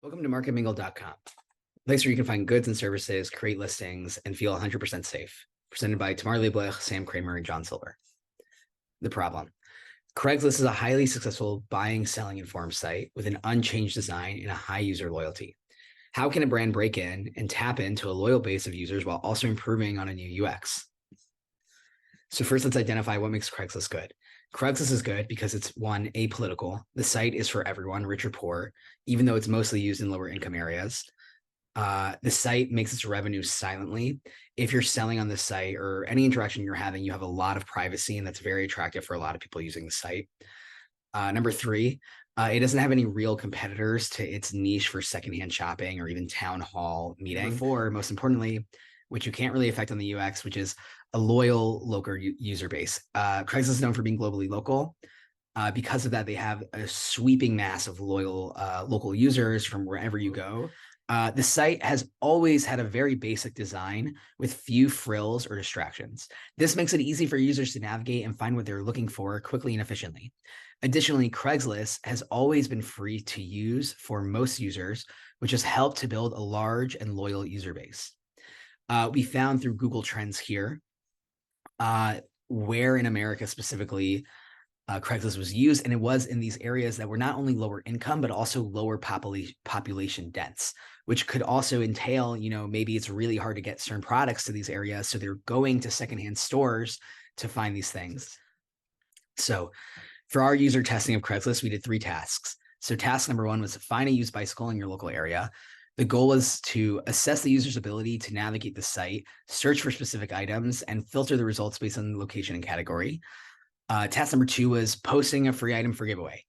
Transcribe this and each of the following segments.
Welcome to MarketMingle.com, a place where you can find goods and services, create listings, and feel 100% safe. Presented by Tamar Lieblich, Sam Kramer, and John Silver. The problem. Craigslist is a highly successful buying, selling, informed site with an unchanged design and a high user loyalty. How can a brand break in and tap into a loyal base of users while also improving on a new UX? So first, let's identify what makes Craigslist good. Craigslist is good because it's, one, apolitical. The site is for everyone, rich or poor, even though it's mostly used in lower income areas. The site makes its revenue silently. If you're selling on the site or any interaction you're having, you have a lot of privacy, and that's very attractive for a lot of people using the site. Number three, it doesn't have any real competitors to its niche for secondhand shopping or even town hall meeting. Number four, most importantly, which you can't really affect on the UX, which is a loyal local user base. Craigslist is known for being globally local. Because of that, they have a sweeping mass of loyal local users from wherever you go. The site has always had a very basic design with few frills or distractions. This makes it easy for users to navigate and find what they're looking for quickly and efficiently. Additionally, Craigslist has always been free to use for most users, which has helped to build a large and loyal user base. We found through Google Trends here where in America specifically Craigslist was used, and it was in these areas that were not only lower income, but also lower population dense, which could also entail, maybe it's really hard to get certain products to these areas. So they're going to secondhand stores to find these things. So for our user testing of Craigslist, we did 3 tasks. So task number 1 was to find a used bicycle in your local area. The goal was to assess the user's ability to navigate the site, search for specific items, and filter the results based on the location and category. Task number 2 was posting a free item for giveaway,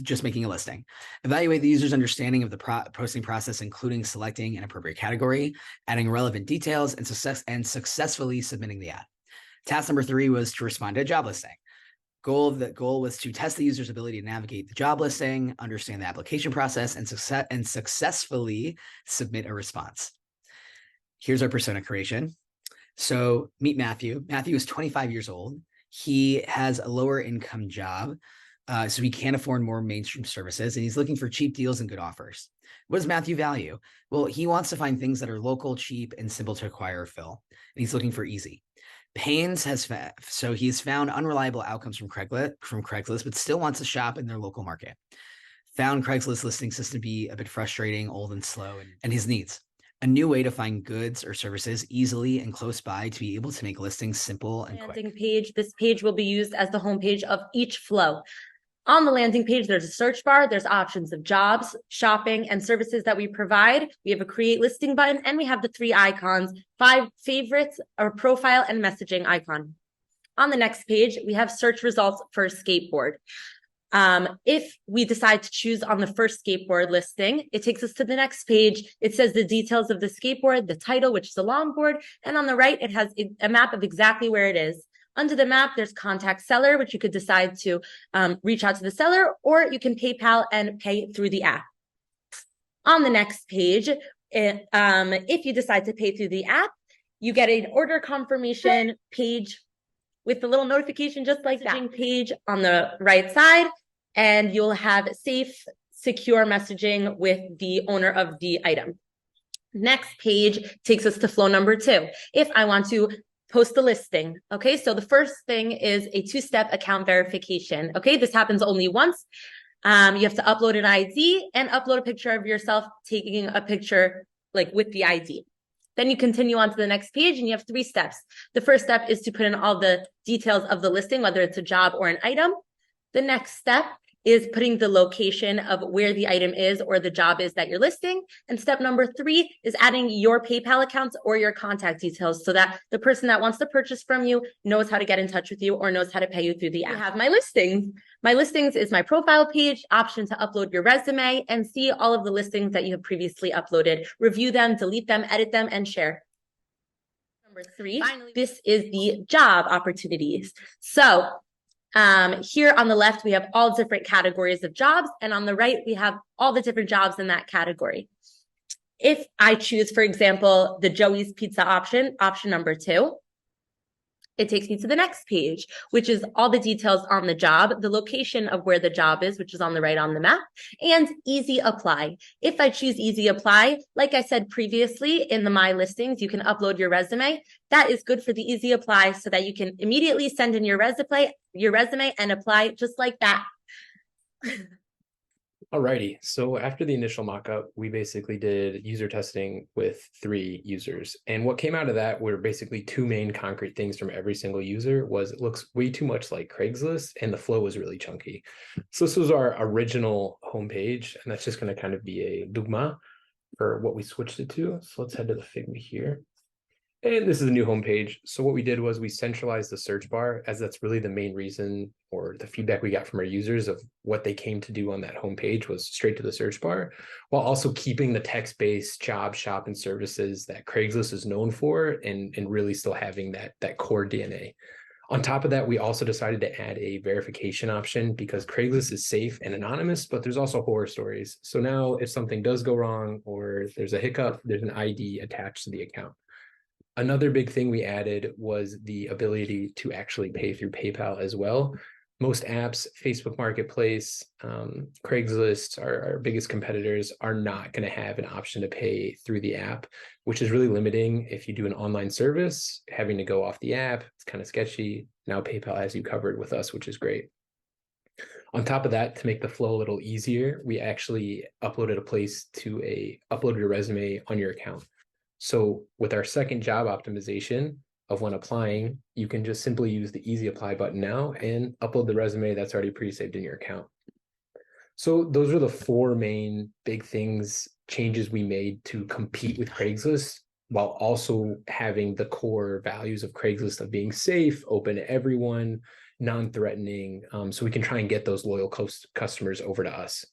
just making a listing. Evaluate the user's understanding of the posting process, including selecting an appropriate category, adding relevant details, and successfully submitting the ad. Task number 3 was to respond to a job listing. The goal was to test the user's ability to navigate the job listing, understand the application process, and successfully submit a response. Here's our persona creation. So meet Matthew. Matthew is 25 years old. He has a lower income job, so he can't afford more mainstream services, and he's looking for cheap deals and good offers. What does Matthew value? Well, he wants to find things that are local, cheap, and simple to acquire or fill, and he's looking for easy. Paynes he's found unreliable outcomes from Craigslist, but still wants to shop in their local market. Found Craigslist listing system to be a bit frustrating, old, and slow, and his needs. A new way to find goods or services easily and close by to be able to make listings simple and quick. Landing page. This page will be used as the homepage of each flow. On the landing page, there's a search bar. There's options of jobs, shopping, and services that we provide. We have a create listing button, and we have the 3 icons, 5 favorites, or profile and messaging icon. On the next page, we have search results for a skateboard. If we decide to choose on the first skateboard listing, it takes us to the next page. It says the details of the skateboard, the title, which is a longboard, and on the right, it has a map of exactly where it is. Under the map, there's contact seller, which you could decide to reach out to the seller, or you can PayPal and pay through the app. On the next page, if you decide to pay through the app, you get an order confirmation page with the little notification just like that page on the right side, and you'll have safe, secure messaging with the owner of the item. Next page takes us to flow number 2. If I want to post the listing. Okay, so the first thing is a 2-step account verification. Okay, this happens only once. You have to upload an ID and upload a picture of yourself taking a picture like with the ID. Then you continue on to the next page and you have 3 steps. The first step is to put in all the details of the listing, whether it's a job or an item. The next step is putting the location of where the item is or the job is that you're listing. And step number 3 is adding your PayPal accounts or your contact details so that the person that wants to purchase from you knows how to get in touch with you or knows how to pay you through the app. I have my listings. My listings is my profile page, option to upload your resume and see all of the listings that you have previously uploaded. Review them, delete them, edit them, and share. Number 3, finally, this is the job opportunities. So here on the left, we have all different categories of jobs, and on the right, we have all the different jobs in that category. If I choose, for example, the Joey's Pizza option number 2, It takes me to the next page, which is all the details on the job, the location of where the job is, which is on the right on the map, and easy apply. If I choose easy apply, like I said previously in the My Listings, you can upload your resume. That is good for the easy apply so that you can immediately send in your resume and apply just like that. Alrighty, so after the initial mockup, we basically did user testing with 3 users. And what came out of that were basically 2 main concrete things from every single user was it looks way too much like Craigslist and the flow was really chunky. So this was our original homepage, and that's just going to kind of be a dogma for what we switched it to. So let's head to the Figma here. And this is a new homepage. So what we did was we centralized the search bar, as that's really the main reason or the feedback we got from our users of what they came to do on that homepage was straight to the search bar, while also keeping the text-based job, shop, and services that Craigslist is known for and really still having that core DNA. On top of that, we also decided to add a verification option because Craigslist is safe and anonymous, but there's also horror stories. So now if something does go wrong or there's a hiccup, there's an ID attached to the account. Another big thing we added was the ability to actually pay through PayPal as well. Most apps, Facebook Marketplace, Craigslist, our biggest competitors, are not going to have an option to pay through the app, which is really limiting if you do an online service, having to go off the app. It's kind of sketchy. Now PayPal has you covered with us, which is great. On top of that, to make the flow a little easier, we actually uploaded a place to upload your resume on your account. So with our second job optimization of when applying, you can just simply use the easy apply button now and upload the resume that's already pre-saved in your account. So those are the 4 main big changes we made to compete with Craigslist, while also having the core values of Craigslist of being safe, open to everyone, non-threatening, so we can try and get those loyal customers over to us.